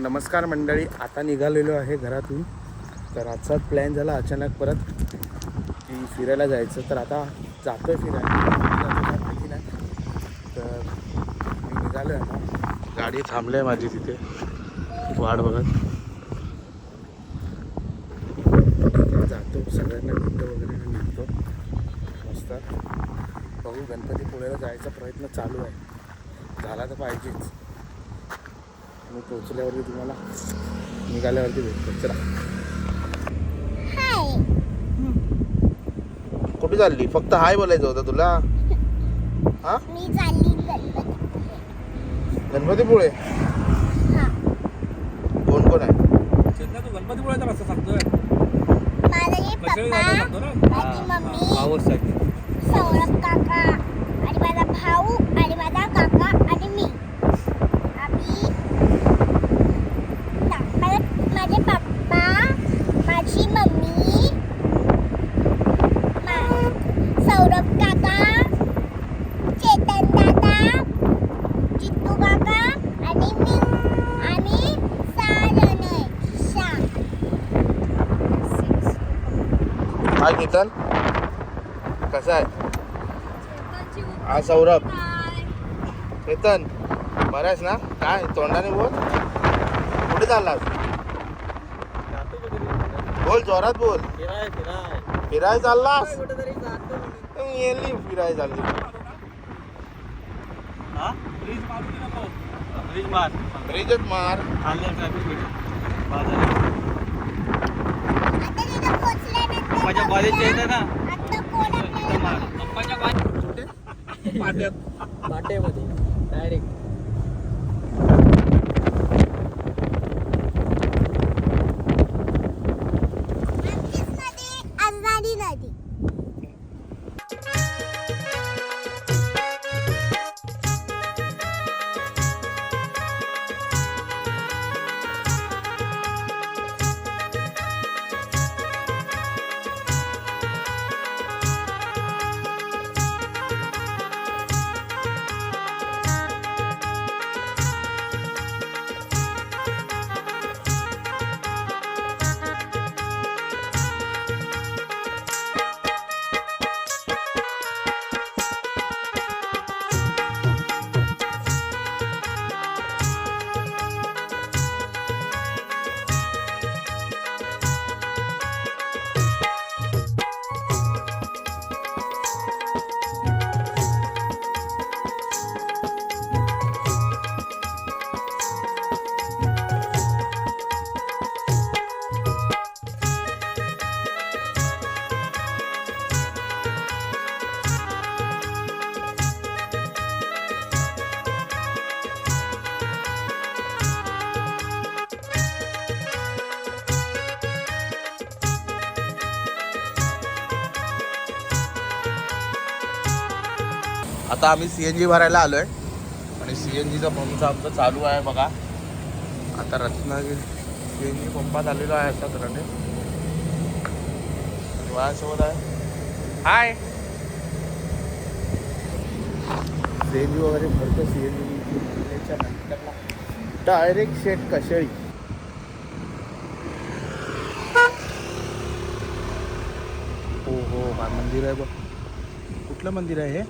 नमस्कार मंडळी, आता निघालेलो आहे घरातून. तर आजचाच प्लॅन झाला अचानक परत की फिरायला जायचं. तर आता जातो आहे फिरायला, माहिती नाही. तर मी निघालो आहे आता, गाडी थांबली आहे माझी तिथे वाट बघत. जातो, सगळ्यांना भेटतो वगैरे निघतो मस्त. बघू, गणपतीपुळेला जायचा प्रयत्न चालू आहे, झाला तर पाहिजेच. मी पोचल्यावरती तुम्हाला निघाल्यावरती भेटतो. चला. कुठे चालली? फक्त हाय बोलायचं होतं तुला. हा, मी चालली गणपतीपुळे. कोण कोण आहे? तू गणपतीपुळेचा रस्ता सांगतोय. माझे पप्पा, माझी मम्मी, सौरभ काका आणि माझा भाऊ आणि माझा काका आणि मी. माझे पप्पा, माझी मम्मी, सौरभ काका, चेतन दादा, जितू काका आणि मी. आम्ही 6 जण आहे. 6. हा केतन, कसा आहे? हा सौरभ. केतन, बरं आहेस ना? काय तोंडाने बोल, कुठे चाललास? बोल, जोरात बोल. फिराय चाललास? येली फिराय चालली. ब्रिजच मार. माझ्या कॉलेजच्या इथे ना पाट्यामध्ये डायरेक्ट. नदी. आता आम्ही CNG भरायला आलोय आणि CNGचा पंप आमचं चालू आहे बघा. आता रत्नागिरी CNG पंपात आलेलो आहे अशा तऱ्हेने. माझ्यासोबत आहे हाय. CNG वगैरे भरतो. CNG नंतर डायरेक्ट शेट कशेळी. हो हो, काय मंदिर आहे बघ. कुठलं मंदिर आहे हे?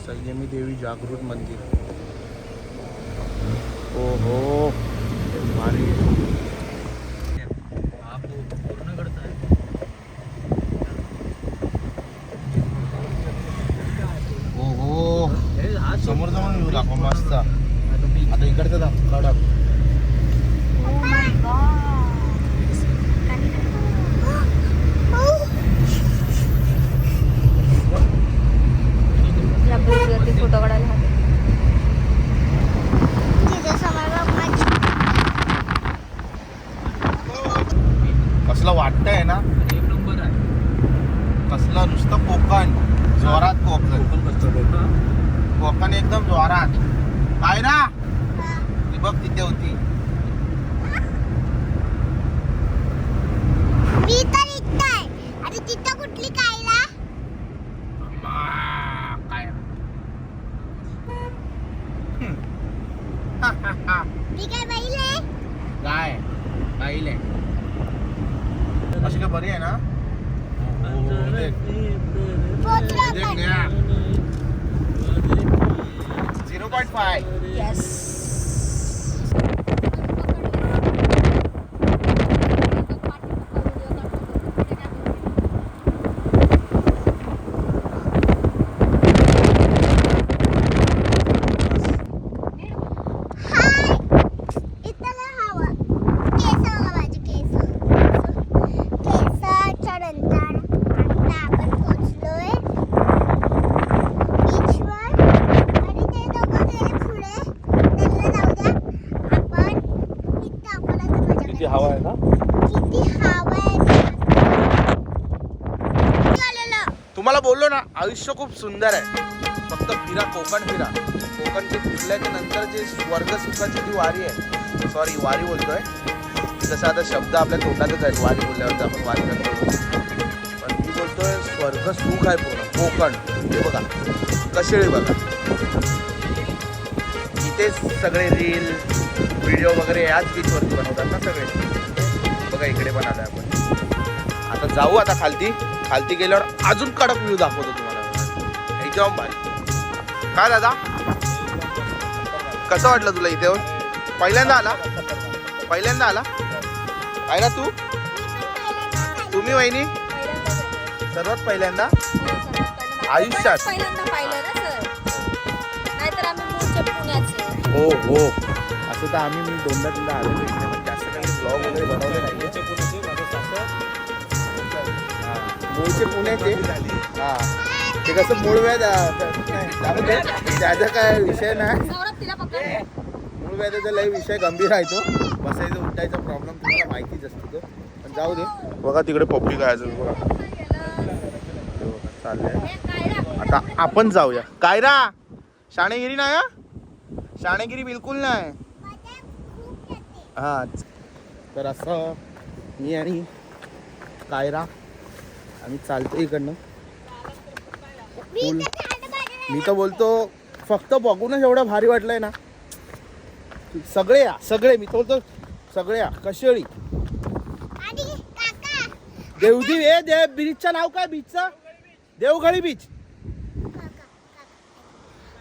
संयमी देवी जागृत मंदिर. हो हो, भारी. हो हो, समोर जाऊन येऊ लागो मस्त. आता इकडचं दाखव कडक. फोटो काढायला कसलं वाटतंय ना, एक नंबर आहे. कसलं नुसतं कोकण, जोरात कोकण एकदम जोरात. काय ना ती बघ तिथे होती. मी तर इथं आहे आणि तिथं कुठली कायला? काय 0.5. येस. इथलं हवं केस बघा माझे केसाच्या नंतर आता आपण पोहोचलोय बीचवर आणि ते दोघं गेले पुढे त्यांना जाऊ द्या आपण इथं आपण आता मजा किती हवा आहे ना किती हवा आहे आलेलं तुम्हाला बोललो ना आयुष्य खूप सुंदर आहे फक्त फिरा कोकण फिरा कोकणचे फिरल्याच्या नंतर जे स्वर्ग सुखाची जी वारी आहे सॉरी वारी बोलतोय जसं आता शब्द आपल्या तोंडातच आहेत वारी बोलल्यावर आपण वारी करतो पण मी बोलतोय स्वर्ग सुख आहे पूर्ण कोकण हे बघा कशेळी बघा इथेच सगळे रील व्हिडिओ वगैरे याच बीचवरती बनवतात ना सगळे बघा इकडे पण आलोय आपण आता जाऊ आता खालती गेल्यावर अजून कडक व्ह्यू दाखवतो तुम्हाला एकदम भारी काय दादा कसं वाटलं तुला इथे येऊन? पहिल्यांदा आला आहे ना तुम्ही वहिनी सर्वात पहिल्यांदा आयुष्यात? पहिल्यांदा पाहिलं ना सर. नाहीतर आम्ही मूळचे पुण्याचे. हो असं तर आम्ही मी दोनदा तीनदा आलेलो इकडे पण जास्त काही ब्लॉग वगैरे बनवले नाही मूळचे पुण्याचे हां ते कसं मूळ व्याज त्याचा काय विषय नाही सौरभ तिला पकड. मूळ व्याजाचा लई विषय गंभीर आहे तो बसायचा उठायचा प्रॉब्लेम तुम्हाला माहितीच असतो तो पण जाऊ दे बघा तिकडे पप्पी काय अजून बघा चाललंय आता आपण जाऊया कायरा शाणेगिरी नाही हा शाणेगिरी बिलकुल नाही हां तर असं मी आणि कायरा आम्ही चालतो इकडनं फुल मी तर बोलतो फक्त बघूनच एवढं भारी वाटलंय ना सगळे मी तो बोलतो सगळे कशेळी देवदी बीचचं नाव काय बीचचं देवगळी बीच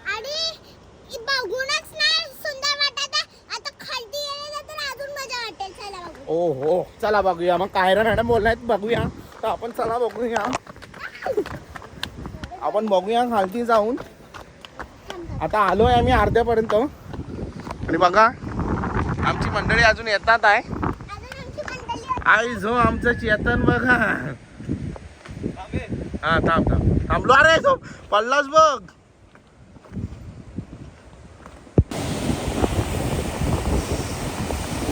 आणि बघूनच नाही सुंदर वाटत आता खालती गेले तर अजून मजा वाटेल चला बघू ओ हो चला बघूया मग कायरा मॅडम बोलणार बघूया तर आपण चला बघूया आपण बघूया खालती जाऊन आता आलोय आम्ही अर्ध्यापर्यंत आणि बघा आमची मंडळी अजून येतात आहे आई जो आमचं चेतन बघा हा थांबलो अरे जो पल्लास बघ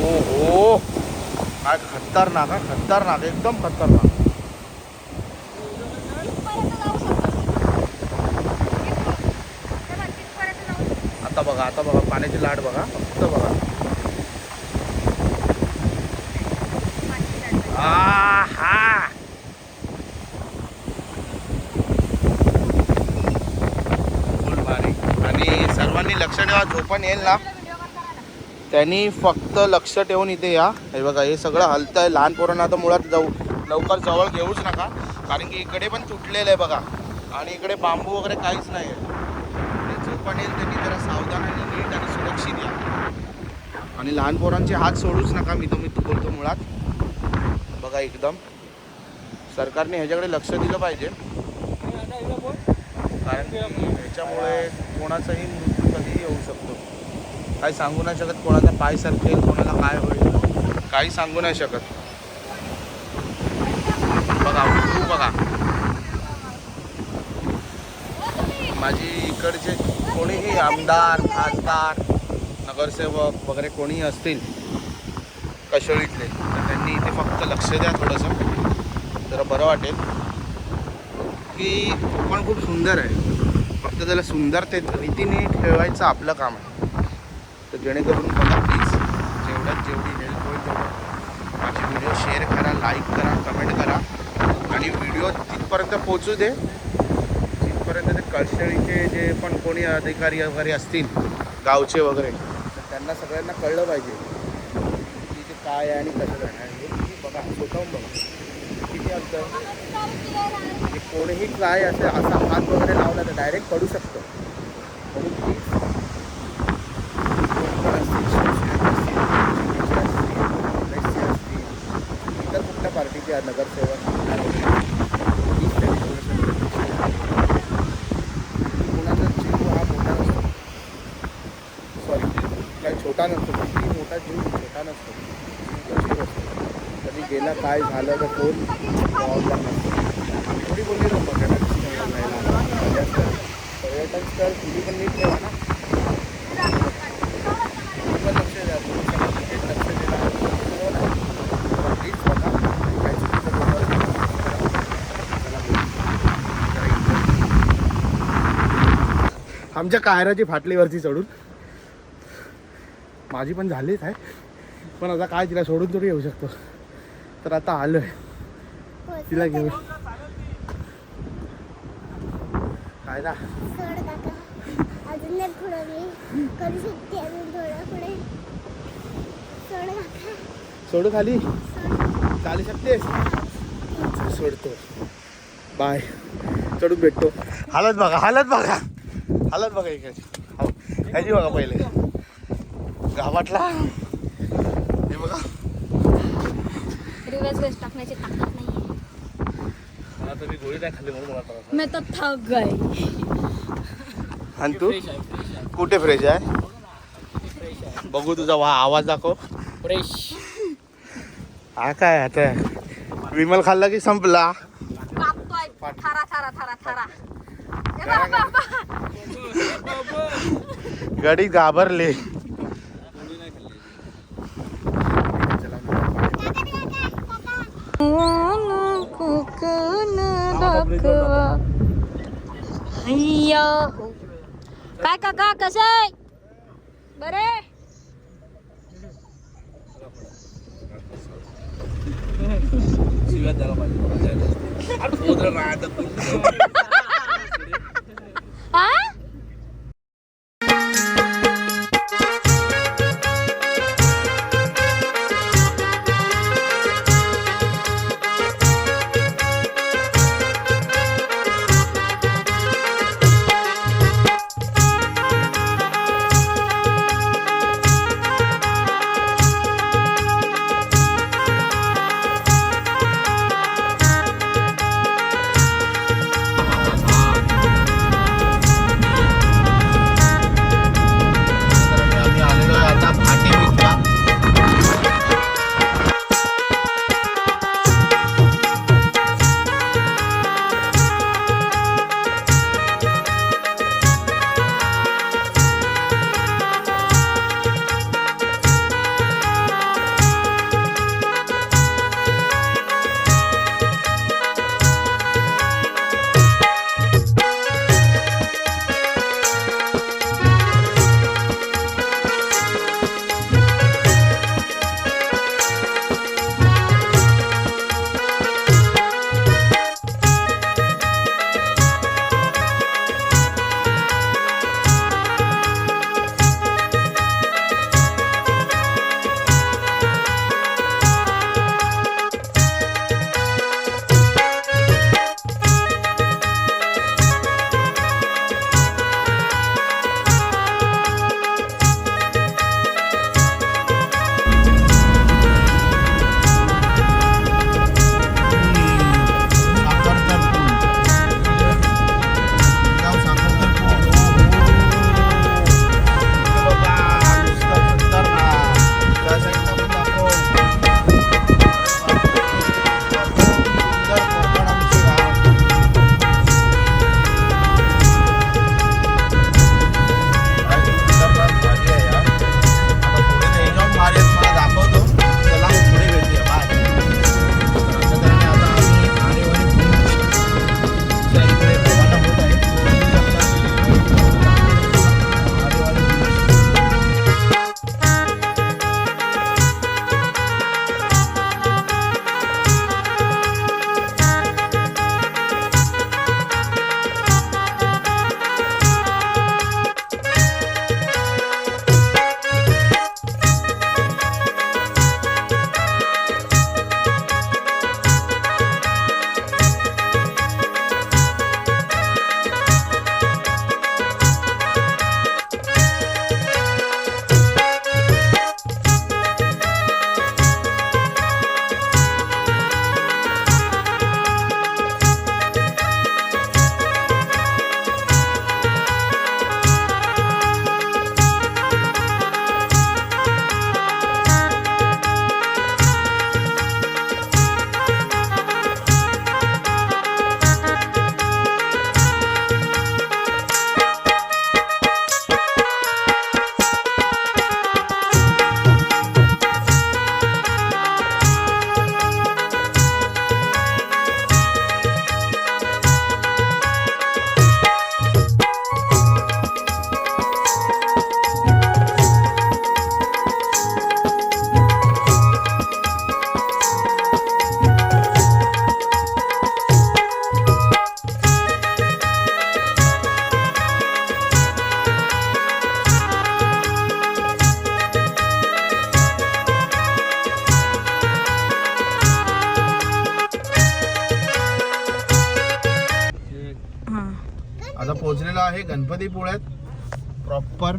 ओ हो काय खतरनाक एकदम खतरनाक आता बघा पाण्याची लाट बघा फक्त बघा हा फुल भारी आणि सर्वांनी लक्ष ठेवा झोपण येईल ना त्यांनी फक्त लक्ष ठेवून इथे या हे बघा हे सगळं हलतंय लहान पोरांना आता मुळात लवकर जवळ घेऊच नका कारण की इकडे पण तुटलेलं आहे बघा आणि इकडे बांबू वगैरे काहीच नाही आहे झोपण येईल त्यांनी जरा सावधान आणि नीट आणि सुरक्षित या आणि लहान पोरांचे हात सोडूच नका मी बोलतो मुळात बघा एकदम सरकारने ह्याच्याकडे लक्ष दिलं पाहिजे कारण की ह्याच्यामुळे कोणाचाही मृत्यू कधीही येऊ शकतो काही सांगू नाही शकत कोणाचा पाय सरकेल कोणाला काय होईल काही सांगू नाही शकत बघा बघा माझी इकडचे कोणीही आमदार खासदार नगरसेवक वगैरे कोणीही असतील कशेळीतले तर त्यांनी इथे फक्त लक्ष द्या थोडंसं जरा बरं वाटेल की कोकण खूप सुंदर आहे फक्त त्याला सुंदरतेत रीतीने ठेवायचं आपलं काम आहे तर जेणेकरून बघा प्लीज जेवढी हेल्प होईल तेवढं माझी व्हिडिओ शेअर करा लाईक करा कमेंट करा आणि व्हिडिओ तिथपर्यंत पोचू दे तिथपर्यंत ते कळशेळीचे जे पण कोणी अधिकारी वगैरे असतील गावचे वगैरे तर त्यांना सगळ्यांना कळलं पाहिजे की ते काय आहे आणि कसं आहे हे बघा स्वतःहून बघा किती किती अंतर. म्हणजे कोणीही काय असा हात वगैरे लावला तर डायरेक्ट पडू शकतो. म्हणून प्लीज इतर कुठल्या पार्टीचे नगरसेवक कोणाचा जीव हा मोठा नसतो. सॉरी, काही छोटा नसतो. किती मोठा जीव छोटा नसतो. जीव असतो. कधी गेला काय झालं तर कोण जबाबदार नसतो. थोडी बोलली ना पर्यटन स्थळ तुम्ही पण नीट ठेवा ना. तुम्ही पण लक्ष द्या. तुम्ही सगळं तिकीट लक्ष देणार प्लीज बघा. काही चुकीचं बोलणार आमच्या कायराची फाटलीवरती चढून माझी पण झालीच आहे. पण आता काय तिला सोडून थोडी येऊ शकतो. तर आता आलो आहे तिला घेऊन. काय ना सोड काका. अजून नाही पुढं मी करू शकते. अजून थोडं पुढे सोड काका. सोडू खाली चालू शकतेस. सोडतो. बाय. चढून भेटतो. हालत बघा हालत बघा हालत बघा इकडे. ह्याची बघा पहिले गावातला हे बघा. रिवर्स वेस्ट टाकण्याची ताकद नाहीये. मला तर मी गोळी नाही खाल्ली म्हणून मला त्रास. मैं तो थक गई. आणि तू कुठे फ्रेश आहे बघू. तुझा आवाज दाखव. फ्रेश. हा काय आता विमल खाल्ला की संपला. कापतोय थारा थारा थारा थारा. ए बाबा. गाडी घाबरले. काय काका कसं आहे बरे. शिव्यात द्यायला पाहिजे. आता पोहोचलेलो आहे गणपतीपुळ्यात प्रॉपर.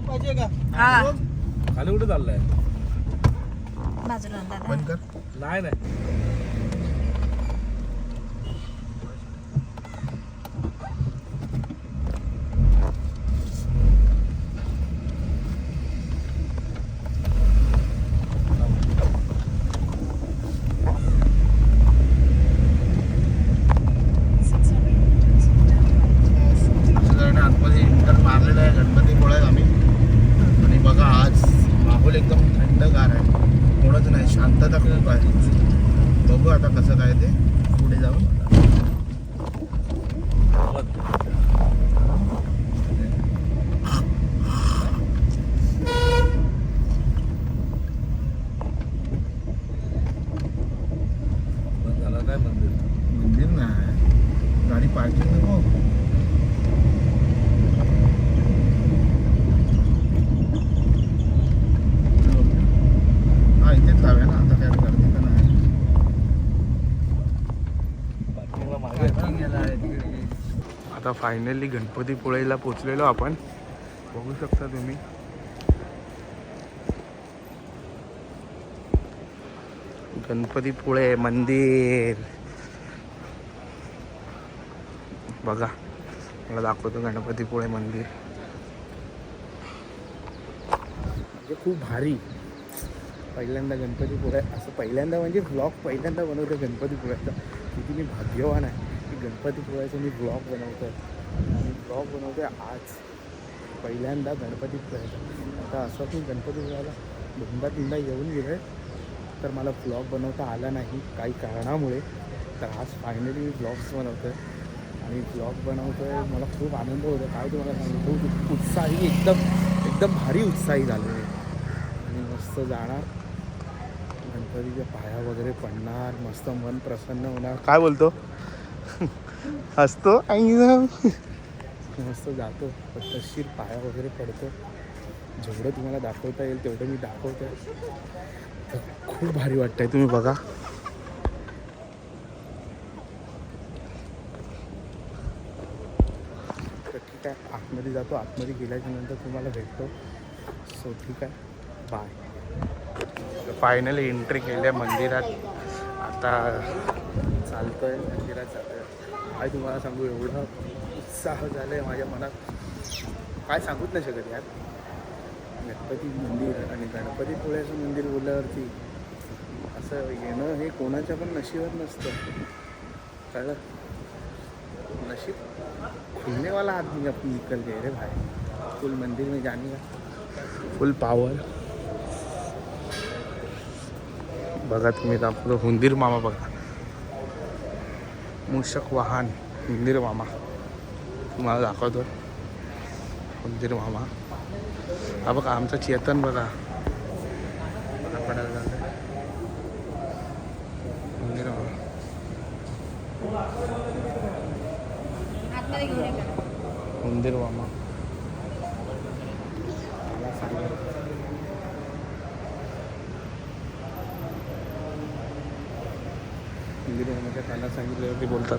पाहिजे का हा खाली कुठे चाललाय बाजूला दादा बंद कर. नाही नाही आतमध्ये इंटर मारलेलं आहे गणपतीपुळ्यात आम्ही. आणि बघा आज माहोल एकदम थंडगार आहे, कोणच नाही, शांतता खूप आहे. बघू आता कसं काय ते पुढे जाऊन. झालं काय मंदिर मंदिर नाही, गाडी पार्किंग नको. हा इथेच लाव्या ना, आता काय गर्दी तर नाही. आता फायनली गणपतीपुळेला पोचलेलो आपण. बघू शकता तुम्ही. गणपतीपुळे मंदिर बघा, मला दाखवतो गणपतीपुळे मंदिर. म्हणजे खूप भारी. पहिल्यांदा गणपतीपुळे असं पहिल्यांदा म्हणजे व्लॉग पहिल्यांदा बनवतो गणपतीपुळ्याचा. किती मी भाग्यवान आहे की गणपतीपुळ्याचा मी व्लॉग बनवतो आहे. आणि व्लॉग बनवतो आहे आज पहिल्यांदा गणपतीपुळ्याचा. आता असं की गणपतीपुळ्याला दोनदा तीनदा येऊन गेलो आहे, तर मला व्लॉग बनवता आला नाही काही कारणामुळे. तर आज फायनली मी व्लॉग्स बनवतो आहे आणि व्लॉग बनवतो आहे. मला खूप आनंद होतो. काय तुम्हाला सांगतो, खूप उत्साही, एकदम भारी उत्साही झालो आहे. आणि मस्त जाणार, गणपतीच्या पाया वगैरे पडणार, मस्त मन प्रसन्न होणार. काय बोलतो हसतो आणि मस्त जातो, पद्धतशीर पाया वगैरे पडतो. जेवढं तुम्हाला दाखवता येईल तेवढं मी दाखवतो आहे. खूप भारी वाटतं आहे, तुम्ही बघा. तर ठीक आहे, आतमध्ये जातो. आतमध्ये गेल्याच्या नंतर तुम्हाला भेटतो. सो ठीक आहे, बाय. फायनली एंट्री केली आहे मंदिरात. आता चालतो आहे मंदिरात, जातो आहे. काय तुम्हाला सांगू, एवढा उत्साह झाला आहे माझ्या मनात, काय सांगूच नाही शकत यार. गणपती मंदिर आणि गणपतीपुळ्याचं मंदिर बोलल्यावरती असं येणं हे कोणाच्या पण नशिबात नसतं. कळलं, नशीब खुलने वाला आदमी अपनी निकल गए रे भाई. फुल मंदिर में जाने का फुल पावर. बघा तुम्ही दाखवतो हुंदीर मामा. बघा, मूषक वाहन हुंदीर मामा तुम्हाला दाखवतो. हुंदीर मामा हा बघा, आमचा चेतन बघा पडायला झालं. हुंदीर मामा, आतमध्ये घेऊन ये का? हुंदीर मामा. मंदिर मामाच्या कानात सांगितल्यावरती बोलतात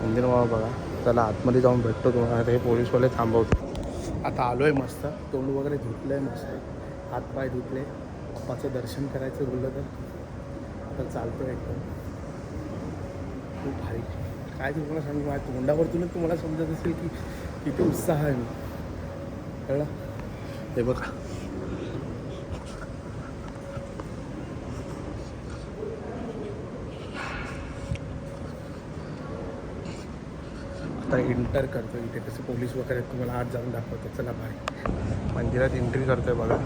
मंदिर मामा. बघा, त्याला आतमध्ये जाऊन भेटतो तुम्हाला. हे पोलीसवाले थांबवतो. आता आलो आहे मस्त, तोंड वगैरे धुतलं आहे मस्त, हातपाय धुतले. बाप्पाचं दर्शन करायचं बोललं तर चालतो आहे एकदम. खूप भारी. काय तुम्हाला सांगू, माझ्या तोंडावरतूनच तुम्हाला समजत असेल की किती उत्साह आहे मी. कळलं, हे बघा. आता एंटर करतो. इथे कसं पोलीस वगैरे तुम्हाला आत जाऊन दाखवतो. चला बाय. मंदिरात एंट्री करतोय बघा.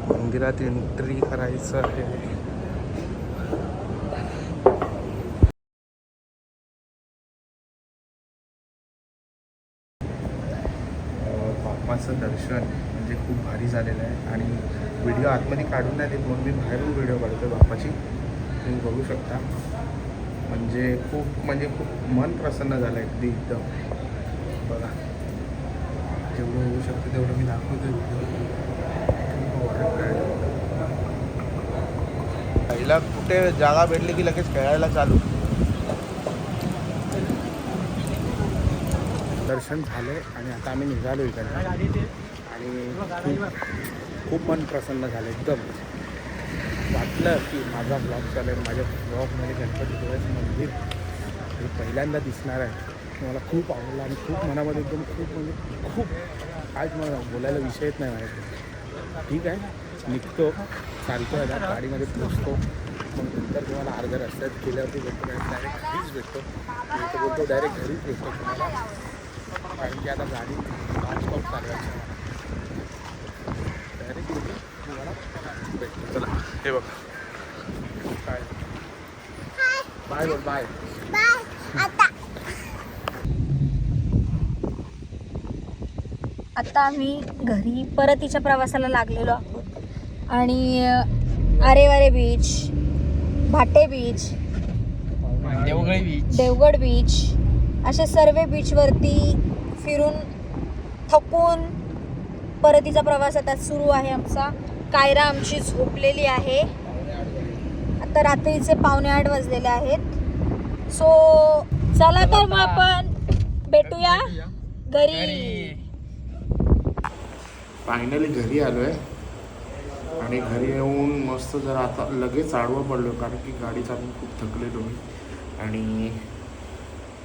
मंदिरात एंट्री करायचं आहे. बाप्पाचं दर्शन म्हणजे खूप भारी झालेलं आहे. आणि व्हिडिओ आतमध्ये काढून नाही देत म्हणून मी बाहेरून व्हिडिओ काढतो बाप्पाची. तुम्ही बघू शकता. म्हणजे खूप मन प्रसन्न झालं आहे एकदम. बघा, जेवढं होऊ शकतं तेवढं मी दाखवतो व्हिडिओ. हिला कुठे जागा भेटली की लगेच खेळायला चालू. दर्शन झालं आणि आता आम्ही निघालो इकडे आणि खूप मन प्रसन्न झालं. एकदम वाटलं की माझा ब्लॉग चालेल, माझ्या ब्लॉगमध्ये गणपतीपुळ्याचं मंदिर हे पहिल्यांदा दिसणार आहे. मला खूप आवडलं आणि खूप मनामध्ये एकदम खूप म्हणजे खूप आज मला बोलायला विषयच नाही माझ्याकडे. ठीक आहे, निघतो, चालतो आहे, गाडीमध्ये पोचतो, मग नंतर तुम्हाला अर्ध्या रस्त्यात गेल्यावरती भेटतो, डायरेक्ट घरीच भेटतो. मी तर बोलतो डायरेक्ट घरीच भेटतो तुम्हाला, कारण की आता गाडी ट्रान्सपोर्ट चालवायची डायरेक्ट भेटतो तुम्हाला भेटतो. चला हे बघा काय बाय बोल बाय बाय. आता आम्ही घरी परतीच्या प्रवासाला लागलेलो आहोत आणि Aareware beach, Bhate beach, Devgad beach असे सर्व बीचवरती फिरून थकून परतीचा प्रवास आता सुरू आहे आमचा. कायरा आमची झोपलेली आहे. आता रात्रीचे 7:45 वाजलेले आहेत. सो चला तर मग आपण भेटूया घरी. फायनली घरी आलो आहे आणि घरी येऊन मस्त जरा आता लगेच आडवं पडलो, कारण की गाडी चालवून खूप थकलेलो मी.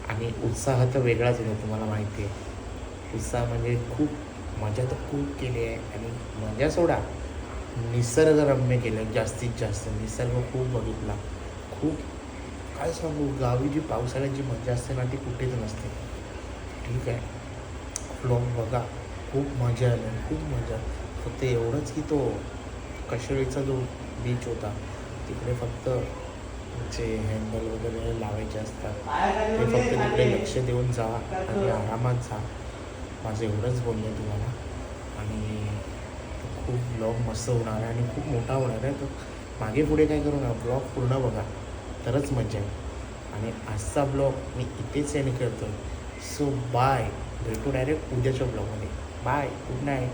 आणि उत्साह तर वेगळाच होता, तुम्हाला माहिती आहे. उत्साह म्हणजे खूप मजा तर खूप केली आहे आणि मजा सोडा, निसर्गरम्य केलं जास्तीत जास्त. निसर्ग खूप बघितला, खूप काय सांगू, गावी जी पावसाळ्याची मजा असते ना ती कुठेच नसते. ठीक आहे, ब्लॉग बघा, खूप मजा आली, खूप मजा. फक्त एवढंच की तो कशेळीचा जो बीच होता तिकडे फक्त जे हँडल वगैरे लावायचे असतात ते फक्त तिकडे लक्ष देऊन जा आणि आरामात जा. माझं एवढंच बोलणं आहे तुम्हाला. आणि खूप ब्लॉग मस्त होणार आहे आणि खूप मोठा होणार आहे. तर मागे पुढे काय करू ना, ब्लॉग पूर्ण बघा तरच मजा आहे. आणि आजचा ब्लॉग मी इथेच एंड करतो. सो बाय, भेटू डायरेक्ट उद्याच्या ब्लॉगमध्ये. Bye, good night.